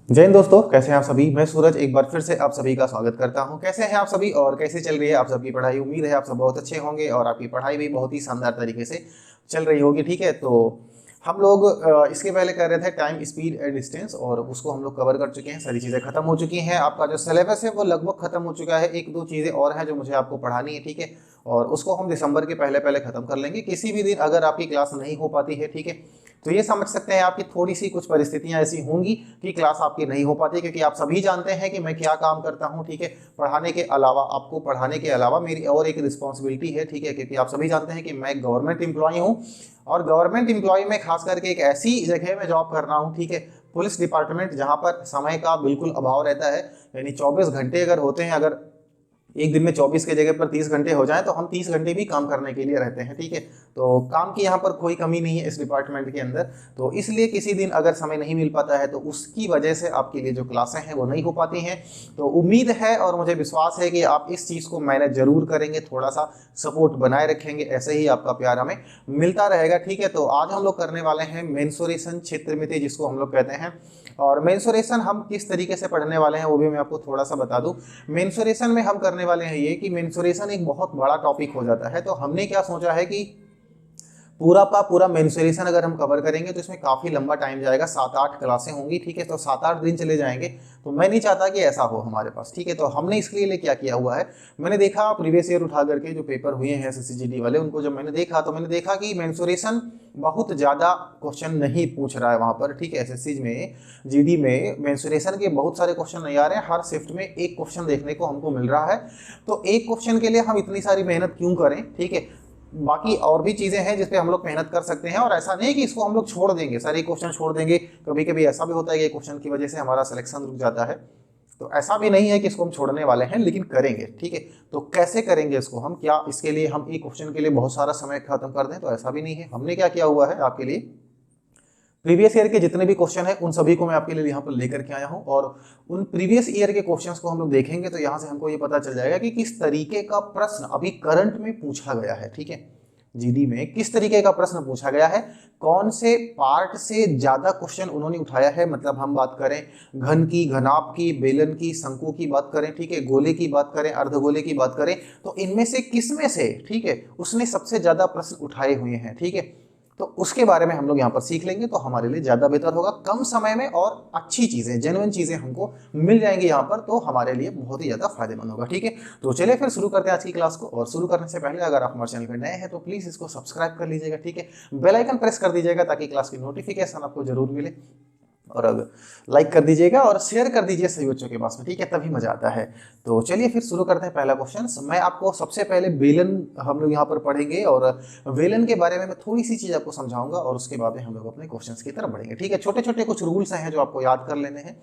जय हिंद दोस्तों, कैसे हैं आप सभी। मैं सूरज एक बार फिर से आप सभी का स्वागत करता हूं। कैसे हैं आप सभी और कैसे चल रही है आप सबकी पढ़ाई। उम्मीद है आप सब बहुत अच्छे होंगे और आपकी पढ़ाई भी बहुत ही शानदार तरीके से चल रही होगी। ठीक है, तो हम लोग इसके पहले कर रहे थे टाइम स्पीड एंड डिस्टेंस और उसको हम लोग कवर कर चुके हैं। सारी चीज़ें खत्म हो चुकी हैं। आपका जो सिलेबस है वो लगभग खत्म हो चुका है। एक दो चीज़ें और हैं जो मुझे आपको पढ़ानी है। ठीक है, और उसको हम दिसंबर के पहले पहले खत्म कर लेंगे। किसी भी दिन अगर आपकी क्लास नहीं हो पाती है, ठीक है, तो ये समझ सकते हैं आपकी थोड़ी सी कुछ परिस्थितियां ऐसी होंगी कि क्लास आपकी नहीं हो पाती, क्योंकि आप सभी जानते हैं कि मैं क्या काम करता हूं। ठीक है, पढ़ाने के अलावा, आपको पढ़ाने के अलावा मेरी और एक रिस्पॉन्सिबिलिटी है। ठीक है, क्योंकि आप सभी जानते हैं कि मैं गवर्नमेंट एम्प्लॉय हूं और गवर्नमेंट एम्प्लॉय में खास करके एक ऐसी जगह में जॉब कर रहा हूं, ठीक है, पुलिस डिपार्टमेंट, जहां पर समय का बिल्कुल अभाव रहता है। यानी 24 घंटे अगर होते हैं, अगर एक दिन में 24 के जगह पर 30 घंटे हो जाए तो हम 30 घंटे भी काम करने के लिए रहते हैं। ठीक है, तो काम की यहाँ पर कोई कमी नहीं है इस डिपार्टमेंट के अंदर। तो इसलिए किसी दिन अगर समय नहीं मिल पाता है तो उसकी वजह से आपके लिए जो क्लासें हैं वो नहीं हो पाती हैं। तो उम्मीद है और मुझे विश्वास है कि आप इस चीज़ को मैनेज जरूर करेंगे, थोड़ा सा सपोर्ट बनाए रखेंगे, ऐसे ही आपका प्यार हमें मिलता रहेगा। ठीक है, तो आज हम लोग करने वाले हैं मेंसुरेशन, क्षेत्रमिति जिसको हम लोग कहते हैं। और मेंसुरेशन हम किस तरीके से पढ़ने वाले हैं वो भी मैं आपको थोड़ा सा बता दूं। मेंसुरेशन में हम करने वाले हैं ये कि मेंसुरेशन एक बहुत बड़ा टॉपिक हो जाता है। तो हमने क्या सोचा है कि पूरा का पूरा मेंसुरेशन अगर हम कवर करेंगे तो इसमें काफी लंबा टाइम जाएगा, 7-8 क्लासें होंगी। ठीक है, तो 7-8 दिन चले जाएंगे। तो मैं नहीं चाहता कि ऐसा हो हमारे पास। ठीक है, तो हमने इसके लिए क्या किया हुआ है, मैंने देखा प्रीवियस ईयर उठा करके जो पेपर हुए हैं एसएससी वाले, उनको जब मैंने देखा तो मैंने देखा कि मेंसुरेशन बहुत ज्यादा क्वेश्चन नहीं पूछ रहा है वहां पर। ठीक है, एसएससी में, जीडी में मेंसुरेशन के बहुत सारे क्वेश्चन नहीं आ रहे हैं। हर शिफ्ट में एक क्वेश्चन देखने को हमको मिल रहा है। तो एक क्वेश्चन के लिए हम इतनी सारी मेहनत क्यों करें। ठीक है, बाकी और भी चीजें हैं जिसपे हम लोग मेहनत कर सकते हैं और ऐसा नहीं कि इसको हम लोग छोड़ देंगे, सारे क्वेश्चन छोड़ देंगे। कभी कभी ऐसा भी होता है कि क्वेश्चन की वजह से हमारा सिलेक्शन रुक जाता है। तो ऐसा भी नहीं है कि इसको हम छोड़ने वाले हैं, लेकिन करेंगे। ठीक है, तो कैसे करेंगे इसको हम, क्या इसके लिए हम एक क्वेश्चन के लिए बहुत सारा समय खत्म कर दें, तो ऐसा भी नहीं है। हमने क्या किया हुआ है आपके लिए, प्रीवियस ईयर के जितने भी क्वेश्चन है उन सभी को मैं आपके लिए यहाँ पर लेकर के आया हूँ और उन प्रीवियस ईयर के क्वेश्चंस को हम लोग देखेंगे तो यहाँ से हमको ये पता चल जाएगा कि किस तरीके का प्रश्न अभी करंट में पूछा गया है। ठीक है, जीडी में किस तरीके का प्रश्न पूछा गया है, कौन से पार्ट से ज्यादा क्वेश्चन उन्होंने उठाया है। मतलब हम बात करें घन की, घनाभ की, बेलन की, शंकु की बात करें, ठीक है, गोले की बात करें, अर्धगोले की बात करें, तो इनमें से किस में से, ठीक है, उसने सबसे ज्यादा प्रश्न उठाए हुए हैं। ठीक है, तो उसके बारे में हम लोग यहाँ पर सीख लेंगे तो हमारे लिए ज्यादा बेहतर होगा, कम समय में और अच्छी चीजें, जेन्युइन चीजें हमको मिल जाएंगी यहाँ पर, तो हमारे लिए बहुत ही ज्यादा फायदेमंद होगा। ठीक है, तो चलिए फिर शुरू करते हैं आज की क्लास को। और शुरू करने से पहले अगर आप हमारे चैनल पर नए हैं तो प्लीज इसको सब्सक्राइब कर लीजिएगा। ठीक है, बेल आइकन प्रेस कर दीजिएगा ताकि क्लास की नोटिफिकेशन आपको जरूर मिले, और अब लाइक कर दीजिएगा और शेयर कर दीजिए सभी बच्चों के पास में। ठीक है, तभी मजा आता है। तो चलिए फिर शुरू करते हैं पहला क्वेश्चन। मैं आपको सबसे पहले बेलन हम लोग यहाँ पर पढ़ेंगे और बेलन के बारे में मैं थोड़ी सी चीज आपको समझाऊंगा और उसके बाद में हम लोग अपने क्वेश्चंस की तरफ बढ़ेंगे। ठीक है, छोटे छोटे कुछ रूल्स हैं जो आपको याद कर लेने हैं।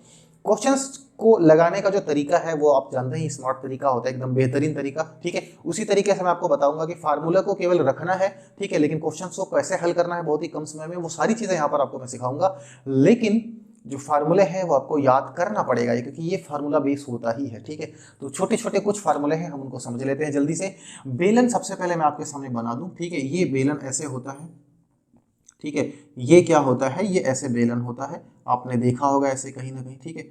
क्वेश्चंस को लगाने का जो तरीका है वो आप जानते हैं, स्मार्ट तरीका होता है, एकदम बेहतरीन तरीका। ठीक है, उसी तरीके से मैं आपको बताऊंगा कि फार्मूला को केवल रखना है, ठीक है, लेकिन क्वेश्चंस को कैसे हल करना है बहुत ही कम समय में, वो सारी चीजें यहाँ पर आपको मैं सिखाऊंगा। लेकिन जो फार्मूले हैं वो आपको याद करना पड़ेगा क्योंकि ये फार्मूला बेस होता ही है। ठीक है, तो छोटे छोटे कुछ फार्मूले हैं, हम उनको समझ लेते हैं जल्दी से। बेलन सबसे पहले मैं आपके सामने बना दूं। ठीक है, ये बेलन ऐसे होता है। ठीक है, ये क्या होता है, ये ऐसे बेलन होता है, आपने देखा होगा ऐसे कहीं ना कहीं। ठीक है,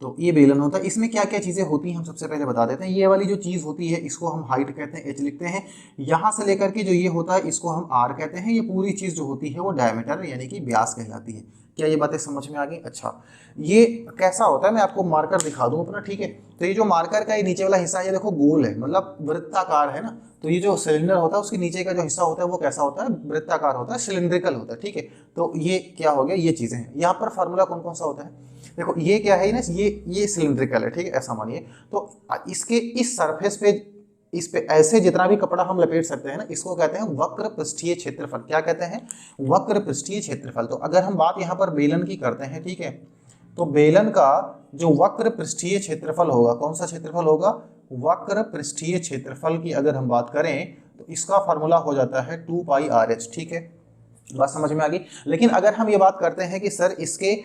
तो ये बेलन होता है। इसमें क्या क्या चीजें होती हैं हम सबसे पहले बता देते हैं। ये वाली जो चीज होती है इसको हम हाइट कहते हैं, एच लिखते हैं। यहां से लेकर के जो ये होता है इसको हम आर कहते हैं। ये पूरी चीज जो होती है वो डायमीटर यानी कि व्यास कहलाती है। क्या ये बातें समझ में आ गई? अच्छा, ये कैसा होता है मैं आपको मार्कर दिखा दूं अपना। ठीक है, तो ये जो मार्कर का ये नीचे वाला हिस्सा, ये देखो गोल है, मतलब वृत्ताकार है ना। तो ये जो सिलेंडर होता है उसके नीचे का जो हिस्सा होता है वो कैसा होता है, वृत्ताकार होता है, सिलिंड्रिकल होता है। ठीक है, तो ये क्या हो गया, ये चीजें हैं। यहाँ पर फार्मूला कौन कौन सा होता है, देखो ये क्या है ना, ये सिलिंड्रिकल है। ठीक है, ऐसा मानिए। तो इसके इस सरफेस पे, इस पे ऐसे जितना भी कपड़ा हम लपेट सकते हैं ना, इसको कहते हैं वक्र पृष्ठीय क्षेत्रफल। क्या कहते हैं? वक्र पृष्ठीय क्षेत्रफल। तो अगर हम बात यहाँ पर बेलन की करते हैं, ठीक है, तो बेलन का जो वक्र पृष्ठीय क्षेत्रफल होगा, कौन सा क्षेत्रफल होगा, वक्र पृष्ठीय क्षेत्रफल की अगर हम बात करें तो इसका फार्मूला हो जाता है 2πRh। ठीक है, बात समझ में आ गई। लेकिन अगर हम ये बात करते हैं कि सर इसके,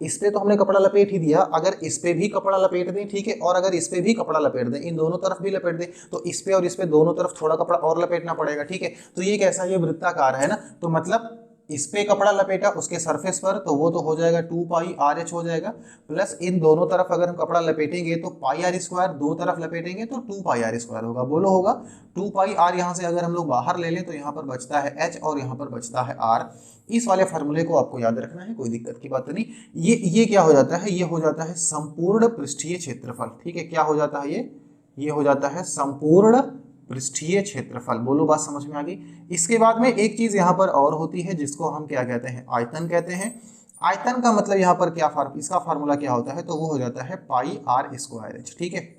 इस पे तो हमने कपड़ा लपेट ही दिया, अगर इस पे भी कपड़ा लपेट दें, ठीक है, और अगर इस पे भी कपड़ा लपेट दें, इन दोनों तरफ भी लपेट दें, तो इस पे और इस पे दोनों तरफ थोड़ा कपड़ा और लपेटना पड़ेगा। ठीक है, तो ये कैसा, ये वृत्ताकार है ना, तो मतलब इस पे कपड़ा लपेटा उसके सरफेस पर, तो वो तो हो जाएगा 2 पाई आर एच हो जाएगा, प्लस इन दोनों तरफ अगर हम कपड़ा लपेटेंगे तो पाई आर स्क्वायर, दो तरफ लपेटेंगे तो 2 पाई आर स्क्वायर होगा। बोलो होगा 2 पाई आर, यहाँ से अगर हम लोग बाहर ले लें तो यहाँ पर बचता है एच और यहाँ पर बचता है आर। इस वाले फार्मूले को आपको याद रखना है, कोई दिक्कत की बात नहीं। ये क्या हो जाता है, ये हो जाता है संपूर्ण पृष्ठीय क्षेत्रफल। ठीक है, क्या हो जाता है ये हो जाता है संपूर्ण पृष्ठीय क्षेत्रफल। बोलो बात समझ में आ गई। इसके बाद में एक चीज यहाँ पर और होती है जिसको हम क्या कहते हैं, आयतन कहते हैं। आयतन का मतलब यहाँ पर क्या इसका फार्मूला क्या होता है, तो वो हो जाता है पाई आर स्क्वायर एच। ठीक है,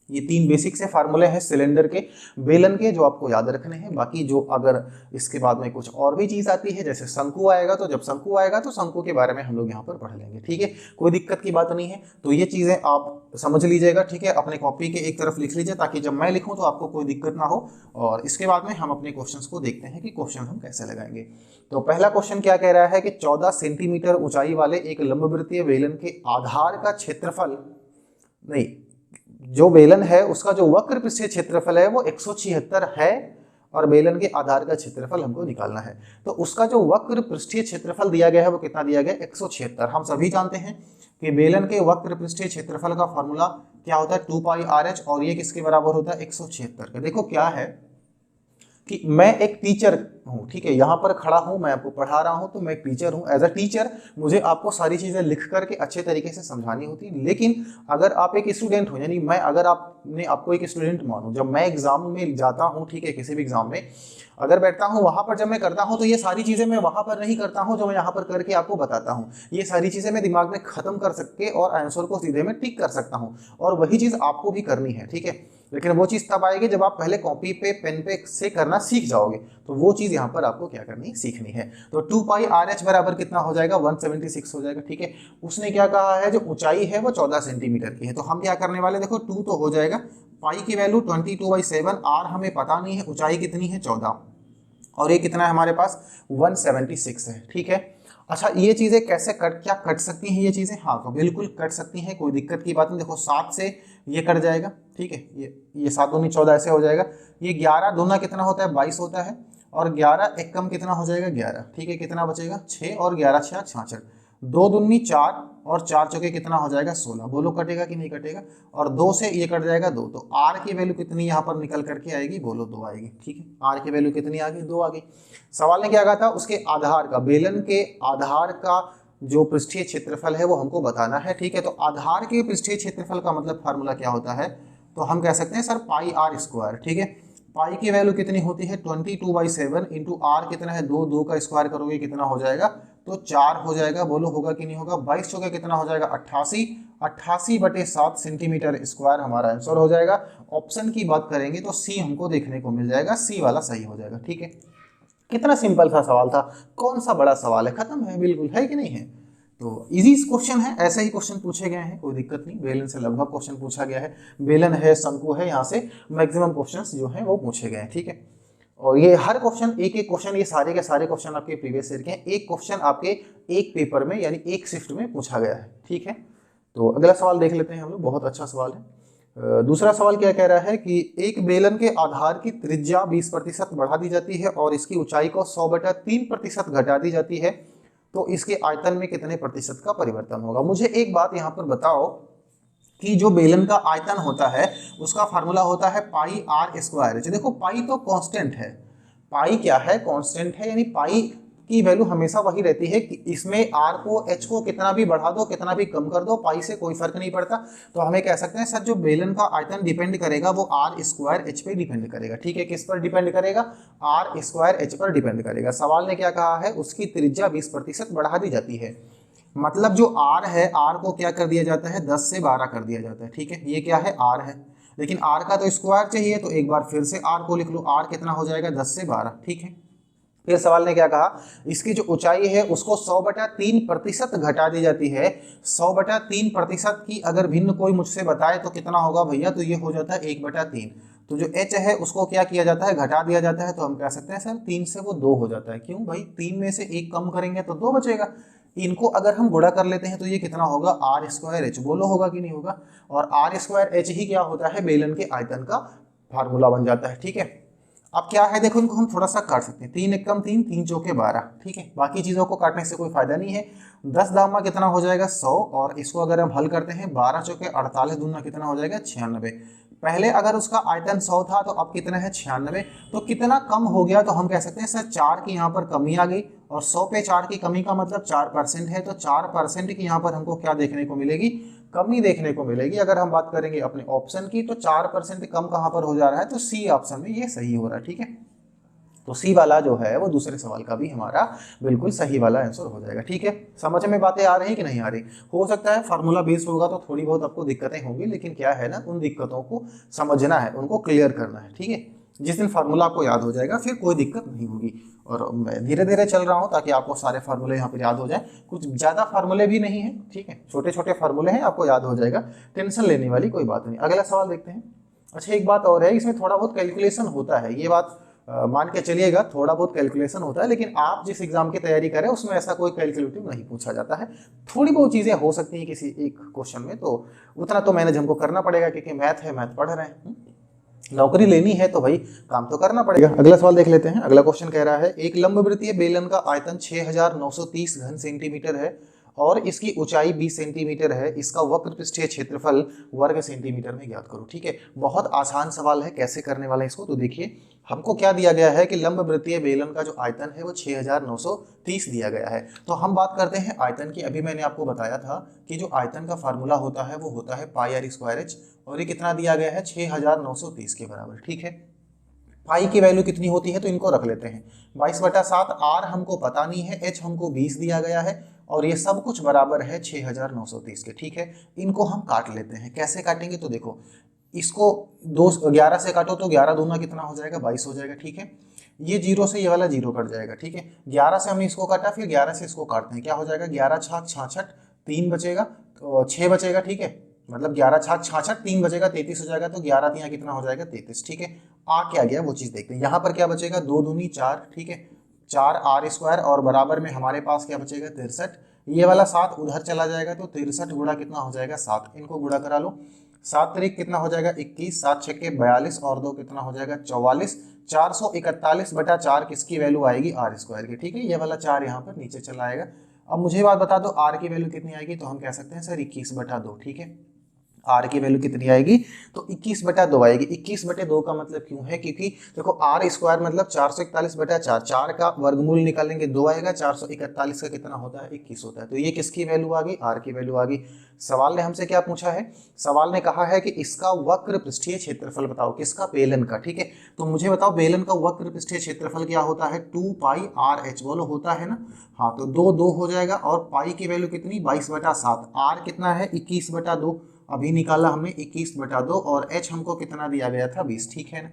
ये 3 बेसिक से फार्मूले हैं सिलेंडर के, बेलन के, जो आपको याद रखने हैं। बाकी जो अगर इसके बाद में कुछ और भी चीज आती है, जैसे शंकु आएगा, तो जब शंकु आएगा तो शंकु के बारे में हम लोग यहाँ पर पढ़ लेंगे। ठीक है, कोई दिक्कत की बात नहीं है। तो ये चीजें आप समझ लीजिएगा। ठीक है, अपने कॉपी के एक तरफ लिख लीजिए ताकि जब मैं लिखूं तो आपको कोई दिक्कत ना हो। और इसके बाद में हम अपने क्वेश्चन को देखते हैं कि क्वेश्चन हम कैसे लगाएंगे। तो पहला क्वेश्चन क्या कह रहा है कि 14 सेंटीमीटर ऊंचाई वाले एक लंबवृत्तीय बेलन के आधार का क्षेत्रफल, नहीं, जो बेलन है उसका जो वक्र पृष्ठीय क्षेत्रफल है वो 176 है, और बेलन के आधार का क्षेत्रफल हमको निकालना है। तो उसका जो वक्र पृष्ठीय क्षेत्रफल दिया गया है वो कितना दिया गया है, 176। हम सभी जानते हैं कि बेलन के वक्र पृष्ठीय क्षेत्रफल का फॉर्मूला क्या होता है, 2 पाई आर एच, और ये किसके बराबर होता है, 176 का। देखो क्या है कि मैं एक टीचर हूँ, ठीक है, यहाँ पर खड़ा हूँ, मैं आपको पढ़ा रहा हूँ, तो मैं एक टीचर हूँ। एज अ टीचर मुझे आपको सारी चीज़ें लिख करके अच्छे तरीके से समझानी होती है। लेकिन अगर आप एक स्टूडेंट हो, यानी मैं अगर आपको एक स्टूडेंट मानूं, जब मैं एग्जाम में जाता हूँ, ठीक है, किसी भी एग्जाम में अगर बैठता हूँ, वहां पर जब मैं करता हूँ तो ये सारी चीजें मैं वहां पर नहीं करता हूँ जो मैं यहाँ पर करके आपको बताता हूँ। ये सारी चीजें मैं दिमाग में खत्म कर सके और आंसर को सीधे में टिक कर सकता हूँ, और वही चीज आपको भी करनी है। ठीक है, लेकिन वो चीज तब आएगी जब आप पहले कॉपी पे पेन पे से करना सीख जाओगे। तो वो चीज यहाँ पर आपको क्या करनी है, सीखनी है। तो 2 पाई आर एच बराबर कितना हो जाएगा, 176 हो जाएगा। ठीक है, उसने क्या कहा है, जो ऊंचाई है वो 14 सेंटीमीटर की है। तो हम क्या करने वाले, देखो 2 तो हो जाएगा, पाई की वैल्यू 22/7, आर हमें पता नहीं है, ऊंचाई कितनी है 14, और ये कितना है हमारे पास 176 है। ठीक है, अच्छा ये चीजें कैसे क्या कट सकती हैं ये चीजें, हाँ तो बिल्कुल कट सकती हैं, कोई दिक्कत की बात नहीं। देखो 7 से ये कट जाएगा। ठीक है, ये 7 दूनी 14 ऐसे हो जाएगा। ये 11 दूना कितना होता है, 22 होता है, और 11 एक कम कितना हो जाएगा, 11। ठीक है, कितना बचेगा, 6, और 11 6 66, 2 दूनी 4, और 4 चौके कितना हो जाएगा, 16। बोलो कटेगा कि नहीं कटेगा, और 2 से ये कट जाएगा 2। तो आर की वैल्यू कितनी यहाँ पर निकल करके आएगी, बोलो 2 आएगी। ठीक है, आर की वैल्यू कितनी आ गई, 2 आ गई। सवाल ने क्या कहा था, उसके आधार का, बेलन के आधार का जो पृष्ठीय क्षेत्रफल है वो हमको बताना है। ठीक है, तो आधार के पृष्ठीय क्षेत्रफल का मतलब फार्मूला क्या होता है, तो हम कह सकते हैं सर पाई आर स्क्वायर। ठीक है, पाई की वैल्यू कितनी होती है, 22/7 इंटू आर कितना है, 2, 2 का स्क्वायर करोगे कितना हो जाएगा, तो 4 हो जाएगा। बोलो होगा कि नहीं होगा, 22 चौके कितना हो जाएगा, 88, 88/7 सेंटीमीटर स्क्वायर हमारा आंसर हो जाएगा। ऑप्शन की बात करेंगे तो सी हमको देखने को मिल जाएगा, सी वाला सही हो जाएगा। ठीक है, कितना सिंपल सा सवाल था, कौन सा बड़ा सवाल है, खत्म है, बिल्कुल है कि नहीं है। तो इजी क्वेश्चन है, ऐसे ही क्वेश्चन पूछे गए हैं, कोई दिक्कत नहीं। बेलन से लगभग क्वेश्चन पूछा गया है, बेलन है, शंकु है, यहाँ से मैक्सिमम क्वेश्चंस जो हैं वो पूछे गए हैं। ठीक है, और ये हर क्वेश्चन एक एक क्वेश्चन, ये सारे के सारे क्वेश्चन आपके प्रीवियस ईयर के हैं, एक क्वेश्चन आपके एक पेपर में यानी एक शिफ्ट में पूछा गया है। ठीक है, तो अगला सवाल देख लेते हैं हम लोग, बहुत अच्छा सवाल है। दूसरा सवाल क्या कह रहा है कि एक बेलन के आधार की त्रिज्या 20% बढ़ा दी जाती है और इसकी ऊंचाई को 100/3% घटा दी जाती है, तो इसके आयतन में कितने प्रतिशत का परिवर्तन होगा। मुझे एक बात यहाँ पर बताओ कि जो बेलन का आयतन होता है उसका फार्मूला होता है पाई आर स्क्वायर एच। देखो पाई तो कांस्टेंट है, पाई क्या है, कांस्टेंट है, यानी पाई की वैल्यू हमेशा वही रहती है कि इसमें आर को एच को कितना भी बढ़ा दो कितना भी कम कर दो, पाई से कोई फर्क नहीं पड़ता। तो हमें कह सकते हैं सर जो बेलन का आयतन डिपेंड करेगा वो आर स्क्वायर एच पे डिपेंड करेगा। ठीक है, किस पर डिपेंड करेगा, आर स्क्वायर एच पर डिपेंड करेगा। सवाल ने क्या कहा है, उसकी त्रिज्या 20% बढ़ा दी जाती है, मतलब जो आर है, आर को क्या कर दिया जाता है, 10 से 12 कर दिया जाता है। ठीक है, ये क्या है, आर है, लेकिन आर का तो स्क्वायर चाहिए, तो एक बार फिर से आर को लिख लो, आर कितना हो जाएगा, 10 से 12। ठीक है, फिर सवाल ने क्या कहा, इसकी जो ऊंचाई है उसको 100/3% घटा दी जाती है। 100/3% की अगर भिन्न कोई मुझसे बताए तो कितना होगा भैया, तो ये हो जाता है 1/3। तो जो h है उसको क्या किया जाता है, घटा दिया जाता है। तो हम कह सकते हैं सर 3 से वो 2 हो जाता है। क्यों भाई, 3 में से 1 कम करेंगे तो 2 बचेगा। इनको अगर हम गुणा कर लेते हैं तो ये कितना होगा, आर स्क्वायर एच। बोलो होगा कि नहीं होगा, और आर स्क्वायर एच ही क्या होता है, बेलन के आयतन का फार्मूला बन जाता है। ठीक है, अब क्या है देखो, इनको हम थोड़ा सा काट सकते हैं, 3 एकम 3, 3 चौके 12, ठीक है। बाकी चीज़ों को काटने से कोई फायदा नहीं है। 10 दामा कितना हो जाएगा 100, और इसको अगर हम हल करते हैं 12 चौके 48 दूना कितना हो जाएगा 96। पहले अगर उसका आयतन 100 था तो अब कितना है 96, तो कितना कम हो गया, तो हम कह सकते हैं सर 4 की यहाँ पर कमी आ गई, और 100 पे 4 की कमी का मतलब 4% है, तो 4% की यहाँ पर हमको क्या देखने को मिलेगी, कमी देखने को मिलेगी। अगर हम बात करेंगे अपने ऑप्शन की तो 4% कम कहाँ पर हो जा रहा है, तो सी ऑप्शन में ये सही हो रहा है, ठीक है। तो सी वाला जो है वो दूसरे सवाल का भी हमारा बिल्कुल सही वाला आंसर हो जाएगा, ठीक है। समझ में बातें आ रही कि नहीं आ रही? हो सकता है फार्मूला बेस्ड होगा तो थोड़ी बहुत आपको दिक्कतें होंगी, लेकिन क्या है ना, उन दिक्कतों को समझना है, उनको क्लियर करना है, ठीक है। जिस दिन फार्मूला आपको याद हो जाएगा फिर कोई दिक्कत नहीं होगी। और मैं धीरे धीरे चल रहा हूँ ताकि आपको सारे फार्मूले यहाँ पर याद हो जाए। कुछ ज़्यादा फार्मूले भी नहीं है, ठीक है, छोटे छोटे फार्मूले हैं, आपको याद हो जाएगा, टेंशन लेने वाली कोई बात नहीं। अगला सवाल देखते हैं। अच्छा, एक बात और है, इसमें थोड़ा बहुत कैलकुलेशन होता है, ये बात मान के चलिएगा, थोड़ा बहुत कैलकुलेशन होता है, लेकिन आप जिस एग्जाम की तैयारी करें उसमें ऐसा कोई कैलकुलेटिव नहीं पूछा जाता है। थोड़ी बहुत चीजें हो सकती हैं किसी एक क्वेश्चन में, तो उतना तो मैनेज हमको करना पड़ेगा, क्योंकि मैथ है, मैथ पढ़ रहे हैं, नौकरी लेनी है तो भाई काम तो करना पड़ेगा। अगला सवाल देख लेते हैं। अगला क्वेश्चन कह रहा है, एक लंबवृत्तीय बेलन का आयतन 6930 घन सेंटीमीटर है और इसकी ऊंचाई 20 सेंटीमीटर है, इसका वक्र पृष्ठीय क्षेत्रफल वर्ग सेंटीमीटर में ज्ञात करो, ठीक है। बहुत आसान सवाल है, कैसे करने वाले हैं इसको, तो देखिए हमको क्या दिया गया है कि लंबवृत्तीय बेलन का जो आयतन है वो 6930 दिया गया है। तो हम बात करते हैं आयतन की। अभी मैंने आपको बताया था कि जो आयतन का फार्मूला होता है वो होता है पाई आर स्क्वायर एच, और ये कितना दिया गया है 6930 के बराबर, ठीक है। पाई की वैल्यू कितनी होती है तो इनको रख लेते हैं 22/7, आर हमको पता नहीं है, एच हमको 20 दिया गया है, और ये सब कुछ बराबर है 6930 के, ठीक है। इनको हम काट लेते हैं। कैसे काटेंगे तो देखो, इसको 11 से काटो तो 11 दूना कितना हो जाएगा 22 हो जाएगा, ठीक है। ये 0 से ये वाला 0 कट जाएगा, ठीक है। 11 से हमने इसको काटा, फिर 11 से इसको काटते हैं, क्या हो जाएगा 11 छाक 66, 3 बचेगा तो 6 बचेगा, ठीक है। मतलब 11 छाक 66, 3 बचेगा 33 हो जाएगा, तो 11 यहाँ कितना हो जाएगा 33, ठीक है। आ क्या गया वो चीज देखते हैं। यहाँ पर क्या बचेगा 2 दूनी 4, ठीक है, 4 आर स्क्वायर, और बराबर में हमारे पास क्या बचेगा 63। ये वाला 7 उधर चला जाएगा, तो 63 गुणा कितना हो जाएगा 7, इनको गुणा करा लो। 7 तरीक कितना हो जाएगा 21, 7 छक्के 42, और 2 कितना हो जाएगा 44। 441/4 किसकी वैल्यू आएगी आर स्क्वायर की, ठीक है। ये वाला 4 यहाँ पर नीचे चला आएगा। अब मुझे बात बता दो आर की वैल्यू कितनी आएगी, तो हम कह सकते हैं सर 21/2, ठीक है। आर की वैल्यू कितनी आएगी तो 21/2 आएगी। 21/2 का मतलब क्यों है, क्योंकि देखो आर स्क्वायर मतलब 441/4, 4 का वर्गमूल निकालेंगे 2 आएगा, 441 का कितना होता है 21 होता है, तो ये किसकी वैल्यू आ गई आर की वैल्यू आ गई। सवाल ने हमसे क्या पूछा है, सवाल ने कहा है कि इसका वक्र पृष्ठीय क्षेत्रफल बताओ, किसका, बेलन का, ठीक है। तो मुझे बताओ बेलन का वक्र पृष्ठीय क्षेत्रफल क्या होता है 2 पाई आर एच, बोलो होता है ना, हाँ, तो 2 हो जाएगा, और पाई की वैल्यू कितनी 22/7, आर कितना है 21/2, अभी निकाला हमने 21/2, और h हमको कितना दिया गया था 20, ठीक है ना।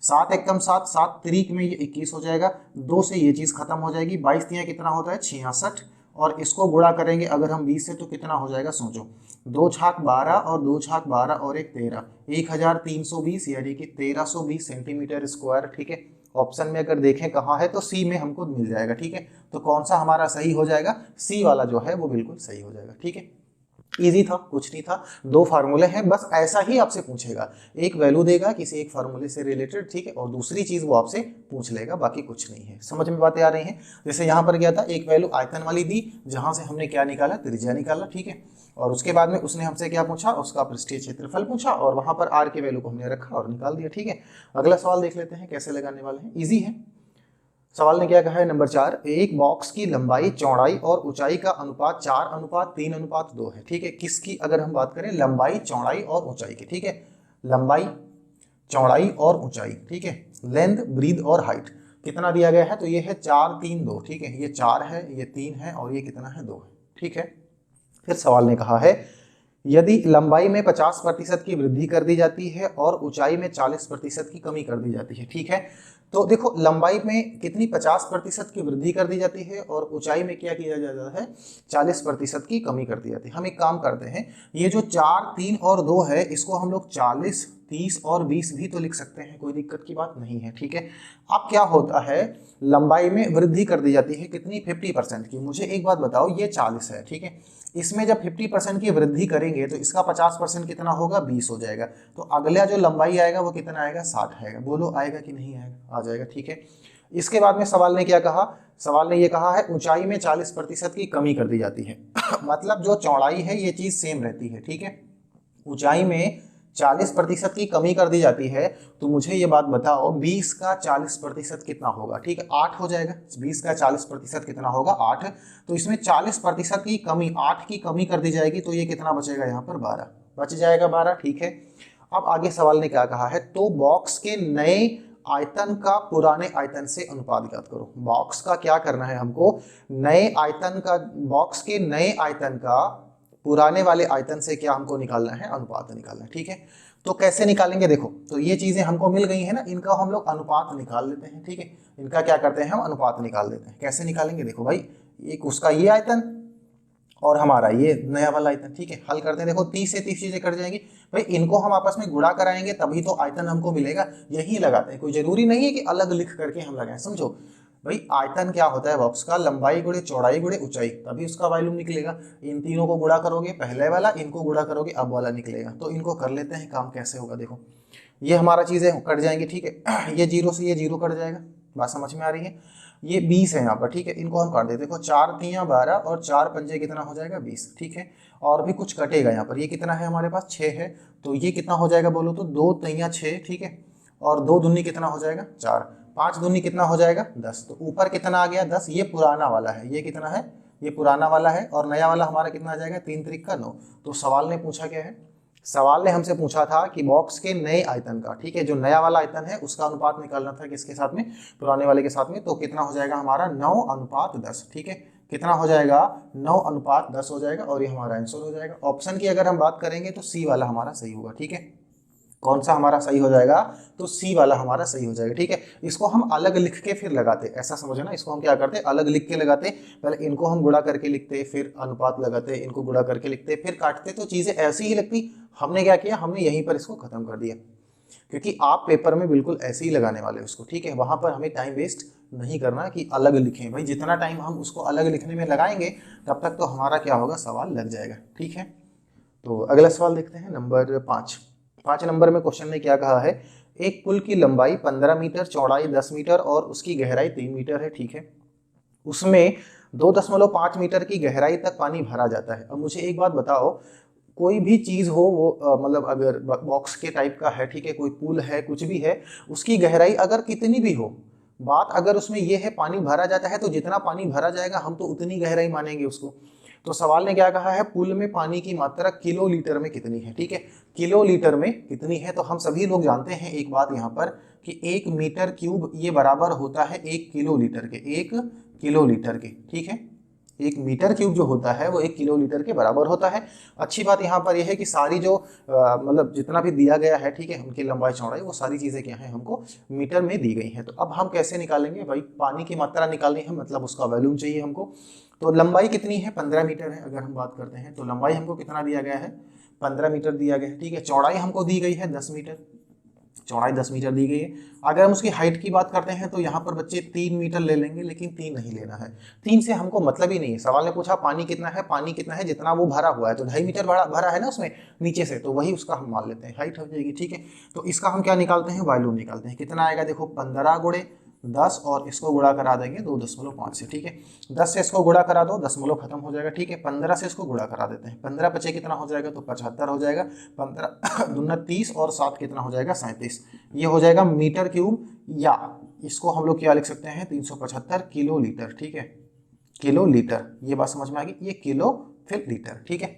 7 एकम 7, 7 तरीक में ये 21 हो जाएगा, 2 से ये चीज खत्म हो जाएगी, 22 तिया कितना होता है 66, और इसको गुणा करेंगे अगर हम 20 से तो कितना हो जाएगा सोचो, 2 छाक 12 और 2 छाक 12 और 1 13, 1320 यानी कि 1320 सेंटीमीटर स्क्वायर, ठीक है। ऑप्शन में अगर देखें कहाँ है तो सी में हमको मिल जाएगा, ठीक है। तो कौन सा हमारा सही हो जाएगा, सी वाला जो है वो बिल्कुल सही हो जाएगा, ठीक है। इजी था, कुछ नहीं था, 2 फार्मूले हैं, बस ऐसा ही आपसे पूछेगा, एक वैल्यू देगा किसी एक फार्मूले से रिलेटेड, ठीक है, और दूसरी चीज वो आपसे पूछ लेगा, बाकी कुछ नहीं है। समझ में बातें आ रही हैं। जैसे यहाँ पर क्या था, एक वैल्यू आयतन वाली दी, जहां से हमने क्या निकाला त्रिज्या निकाला, ठीक है, और उसके बाद में उसने हमसे क्या पूछा, उसका पृष्ठीय क्षेत्रफल पूछा, और वहां पर आर की वैल्यू को हमने रखा और निकाल दिया, ठीक है। अगला सवाल देख लेते हैं कैसे लगाने वाले हैं, ईजी है। सवाल ने क्या कहा है नंबर 4, एक बॉक्स की लंबाई चौड़ाई और ऊंचाई का अनुपात 4:3:2 है, ठीक है। किसकी अगर हम बात करें, लंबाई चौड़ाई और ऊंचाई की, ठीक है, लंबाई चौड़ाई और ऊंचाई, ठीक है, लेंथ ब्रीथ और हाइट कितना दिया गया है, तो ये है 4:3:2, ठीक है, ये 4 है, ये 3 है, और ये कितना है 2 है, ठीक है। फिर सवाल ने कहा है यदि लंबाई में 50% की वृद्धि कर दी जाती है और ऊंचाई में 40% की कमी कर दी जाती है, ठीक है। तो देखो लंबाई में कितनी 50% की वृद्धि कर दी जाती है और ऊंचाई में क्या किया जाता है 40% की कमी कर दी जाती है। हम एक काम करते हैं, ये जो 4, 3 और 2 है इसको हम लोग 40, 30 और 20 भी तो लिख सकते हैं, कोई दिक्कत की बात नहीं है, ठीक है। अब क्या होता है, लंबाई में वृद्धि कर दी जाती है कितनी 50% की। मुझे एक बात बताओ, ये 40 है, ठीक है, इसमें जब 50% की वृद्धि करेंगे तो इसका 50% कितना होगा, 20 हो जाएगा। तो अगला जो लंबाई आएगा वो कितना आएगा, 60 आएगा। बोलो आएगा कि नहीं आएगा, आ जाएगा, ठीक है। इसके बाद में सवाल ने क्या कहा, सवाल ने ये कहा है ऊंचाई में 40% की कमी कर दी जाती है। मतलब जो चौड़ाई है ये चीज सेम रहती है, ठीक है। ऊंचाई में 40% की कमी कर दी जाती है। तो मुझे ये बात बताओ 20 का 40% कितना होगा, ठीक है, 8 हो जाएगा। 20 का 40% कितना होगा, 8। तो इसमें 40% की कमी, 8 की कमी कर दी जाएगी, तो ये कितना बचेगा यहाँ पर, 12 बच जाएगा, 12, ठीक है। अब आगे सवाल ने क्या कहा है, तो बॉक्स के नए आयतन का पुराने आयतन से अनुपात ज्ञात करो। बॉक्स का क्या करना है हमको, नए आयतन का, बॉक्स के नए आयतन का पुराने वाले आयतन से क्या हमको निकालना है, अनुपात निकालना है, ठीक है। तो कैसे निकालेंगे, देखो, तो ये चीजें हमको मिल गई है ना, इनका हम लोग अनुपात निकाल लेते हैं, ठीक है। इनका क्या करते हैं, हम अनुपात निकाल देते हैं। कैसे निकालेंगे, देखो भाई, एक उसका ये आयतन और हमारा ये नया वाला आयतन, ठीक है। हल करते हैं, देखो 30 से 30 चीजें कट जाएंगी भाई, इनको हम आपस में गुणा कराएंगे तभी तो आयतन हमको मिलेगा, यही लगाते हैं। कोई जरूरी नहीं है कि अलग लिख करके हम लगाएं, समझो भाई। आयतन क्या होता है बॉक्स का, लंबाई गुणे चौड़ाई गुणे ऊंचाई, तभी उसका वॉल्यूम निकलेगा। इन तीनों को गुणा करोगे, पहले वाला, इनको गुणा करोगे, अब वाला निकलेगा। तो इनको कर लेते हैं काम, कैसे होगा, देखो ये हमारा चीजें कट जाएंगी, ठीक है। ये 0 से ये 0 कट जाएगा, बात समझ में आ रही है। ये 20 है यहाँ पर, ठीक है, इनको हम काट देते, देखो 4 तियां 12 और 4 पंजे कितना हो जाएगा, 20, ठीक है। और भी कुछ कटेगा यहाँ पर, ये कितना है हमारे पास, 6 है। तो ये कितना हो जाएगा बोलो तो, 2 तियां 6, ठीक है। और 2 दूनी कितना हो जाएगा, 4, 5 दूनी कितना हो जाएगा, 10। तो ऊपर कितना आ गया, 10। ये पुराना वाला है, ये कितना है, ये पुराना वाला है। और नया वाला हमारा कितना आ जाएगा, 3 त्रिक का 9। तो सवाल ने पूछा क्या है, सवाल ने हमसे पूछा था कि बॉक्स के नए आयतन का, ठीक है, जो नया वाला आयतन है उसका अनुपात निकालना था किसके साथ में, पुराने वाले के साथ में। तो कितना हो जाएगा हमारा, 9:10, ठीक है। कितना हो जाएगा, 9:10 हो जाएगा, और ये हमारा आंसर हो जाएगा। ऑप्शन की अगर हम बात करेंगे तो सी वाला हमारा सही होगा, ठीक है। कौन सा हमारा सही हो जाएगा, तो सी वाला हमारा सही हो जाएगा, ठीक है। इसको हम अलग लिख के फिर लगाते, ऐसा समझो ना, इसको हम क्या करते, अलग लिख के लगाते। पहले इनको हम गुणा करके लिखते, फिर अनुपात लगाते, इनको गुणा करके लिखते, फिर काटते, तो चीजें ऐसी ही लगती। हमने क्या किया, हमने यहीं पर इसको खत्म कर दिया, क्योंकि आप पेपर में बिल्कुल ऐसे ही लगाने वाले हो इसको, ठीक है। वहां पर हमें टाइम वेस्ट नहीं करना कि अलग लिखें भाई, जितना टाइम हम उसको अलग लिखने में लगाएंगे तब तक तो हमारा क्या होगा, सवाल लग जाएगा, ठीक है। तो अगला सवाल देखते हैं, नंबर 5। 5 नंबर में क्वेश्चन ने क्या कहा है, एक पुल की लंबाई 15 मीटर, चौड़ाई 10 मीटर और उसकी गहराई 3 मीटर है, ठीक है। उसमें 2.5 मीटर की गहराई तक पानी भरा जाता है। अब मुझे एक बात बताओ, कोई भी चीज हो वो मतलब अगर बॉक्स के टाइप का है, ठीक है, कोई पुल है, कुछ भी है, उसकी गहराई अगर कितनी भी हो, बात अगर उसमें ये है पानी भरा जाता है, तो जितना पानी भरा जाएगा हम तो उतनी गहराई मानेंगे उसको। तो सवाल ने क्या कहा है, पुल में पानी की मात्रा किलो लीटर में कितनी है, ठीक है। किलो लीटर में कितनी है, तो हम सभी लोग जानते हैं एक बात यहाँ पर कि 1 मीटर क्यूब ये बराबर होता है 1 किलो लीटर के, 1 किलो लीटर के, ठीक है। 1 मीटर क्यूब जो होता है वो 1 किलो लीटर के बराबर होता है। अच्छी बात यहाँ पर यह है कि सारी जो मतलब जितना भी दिया गया है, ठीक है, उनकी लंबाई चौड़ाई वो सारी चीजें क्या है, हमको मीटर में दी गई हैं। तो अब हम कैसे निकालेंगे भाई, पानी की मात्रा निकालनी है, मतलब उसका वॉल्यूम चाहिए हमको। तो लंबाई कितनी है, 15 मीटर है। अगर हम बात करते हैं तो लंबाई हमको कितना दिया गया है, 15 मीटर दिया गया है, ठीक है। चौड़ाई हमको दी गई है 10 मीटर, चौड़ाई 10 मीटर दी गई है। अगर हम उसकी हाइट की बात करते हैं तो यहाँ पर बच्चे 3 मीटर ले लेंगे, लेकिन 3 नहीं लेना है, 3 से हमको मतलब ही नहीं है। सवाल ने पूछा पानी कितना है, पानी कितना है, जितना वो भरा हुआ है, तो 2.5 मीटर भरा है ना उसमें नीचे से, तो वही उसका हम मान लेते हैं, हाइट हो जाएगी, ठीक है। तो इसका हम क्या निकालते हैं, वॉल्यूम निकालते हैं। कितना आएगा, देखो 15 गुणे 10 और इसको गुणा करा देंगे 2.5 से, ठीक है। 10 से इसको गुणा करा दो, दशमलव खत्म हो जाएगा, ठीक है। 15 से इसको गुणा करा देते हैं, 15 पचे कितना हो जाएगा, तो 75 हो जाएगा। 15 दूना 30 और 7 कितना हो जाएगा, 37। ये हो जाएगा मीटर क्यूब, या इसको हम लोग क्या लिख सकते हैं, 375 किलो लीटर, ठीक है। किलो लीटर, ये बात समझ में आ गई, ये किलो फिर लीटर, ठीक है।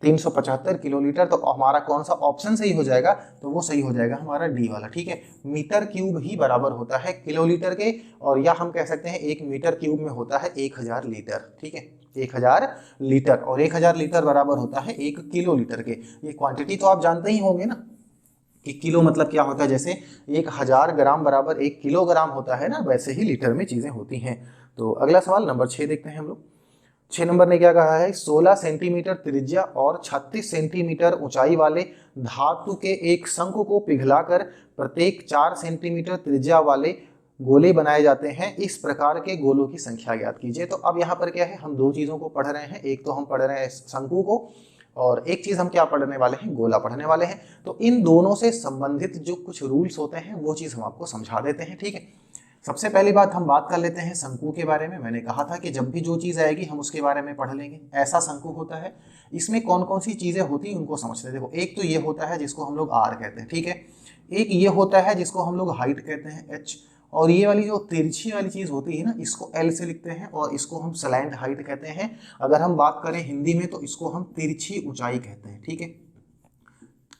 375 किलो लीटर। तो हमारा कौन सा ऑप्शन सही हो जाएगा, तो वो सही हो जाएगा हमारा डी वाला, ठीक है। मीटर क्यूब ही बराबर होता है किलो लीटर के, और या हम कह सकते हैं 1 मीटर क्यूब में होता है 1000 लीटर, ठीक है। 1000 लीटर, और 1000 लीटर बराबर होता है 1 किलो लीटर के। ये क्वांटिटी तो आप जानते ही होंगे ना कि किलो मतलब क्या होता है, जैसे 1000 ग्राम बराबर 1 किलोग्राम होता है ना, वैसे ही लीटर में चीजें होती हैं। तो अगला सवाल नंबर 6 देखते हैं हम लोग। 6 नंबर ने क्या कहा है, 16 सेंटीमीटर त्रिज्या और 36 सेंटीमीटर ऊंचाई वाले धातु के एक शंकु को पिघलाकर प्रत्येक 4 सेंटीमीटर त्रिज्या वाले गोले बनाए जाते हैं, इस प्रकार के गोलों की संख्या ज्ञात कीजिए। तो अब यहाँ पर क्या है, हम दो चीजों को पढ़ रहे हैं, एक तो हम पढ़ रहे हैं शंकु को और एक चीज हम क्या पढ़ने वाले हैं, गोला पढ़ने वाले हैं। तो इन दोनों से संबंधित जो कुछ रूल्स होते हैं वो चीज हम आपको समझा देते हैं, ठीक है। सबसे पहली बात हम बात कर लेते हैं शंकु के बारे में। मैंने कहा था कि जब भी जो चीज आएगी हम उसके बारे में पढ़ लेंगे। ऐसा शंकु होता है, इसमें कौन कौन सी चीजें होती हैं उनको समझते हैं। देखो, एक तो ये होता है जिसको हम लोग आर कहते हैं, ठीक है। एक ये होता है जिसको हम लोग हाइट कहते हैं, एच। और ये वाली जो तिरछी वाली चीज होती है ना, इसको एल से लिखते हैं और इसको हम स्लैंट हाइट कहते हैं। अगर हम बात करें हिंदी में तो इसको हम तिरछी ऊंचाई कहते हैं, ठीक है।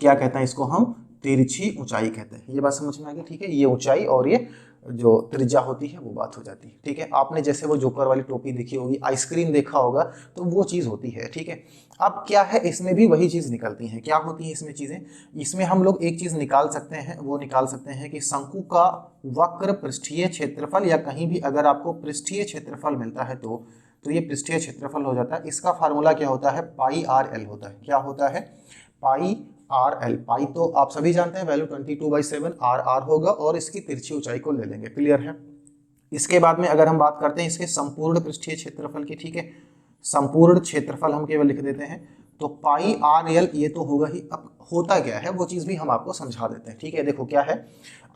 क्या कहते हैं इसको, हम तिरछी ऊंचाई कहते हैं। ये बात समझ में आ गई, ठीक है। ये ऊंचाई और ये जो त्रिज्या होती है वो बात हो जाती है, ठीक है। आपने जैसे वो जोकर वाली टोपी देखी होगी, आइसक्रीम देखा होगा, तो वो चीज होती है, ठीक है। अब क्या है, इसमें भी वही चीज निकलती है। क्या होती है इसमें चीजें, इसमें हम लोग एक चीज निकाल सकते हैं, वो निकाल सकते हैं कि शंकु का वक्र पृष्ठीय क्षेत्रफल, या कहीं भी अगर आपको पृष्ठीय क्षेत्रफल मिलता है तो ये पृष्ठीय क्षेत्रफल हो जाता है। इसका फार्मूला क्या होता है, पाई आर एल होता है। क्या होता है, पाई आर एल। पाई तो आप सभी जानते हैं, वैल्यू 22/7, आर आर होगा और इसकी तिरछी ऊंचाई को ले लेंगे, क्लियर है। इसके बाद में अगर हम बात करते हैं इसके संपूर्ण पृष्ठीय क्षेत्रफल की, ठीक है, संपूर्ण क्षेत्रफल हम केवल लिख देते हैं, तो पाई आर एल ये तो होगा ही। अब होता क्या है वो चीज भी हम आपको समझा देते हैं, ठीक है। देखो क्या है,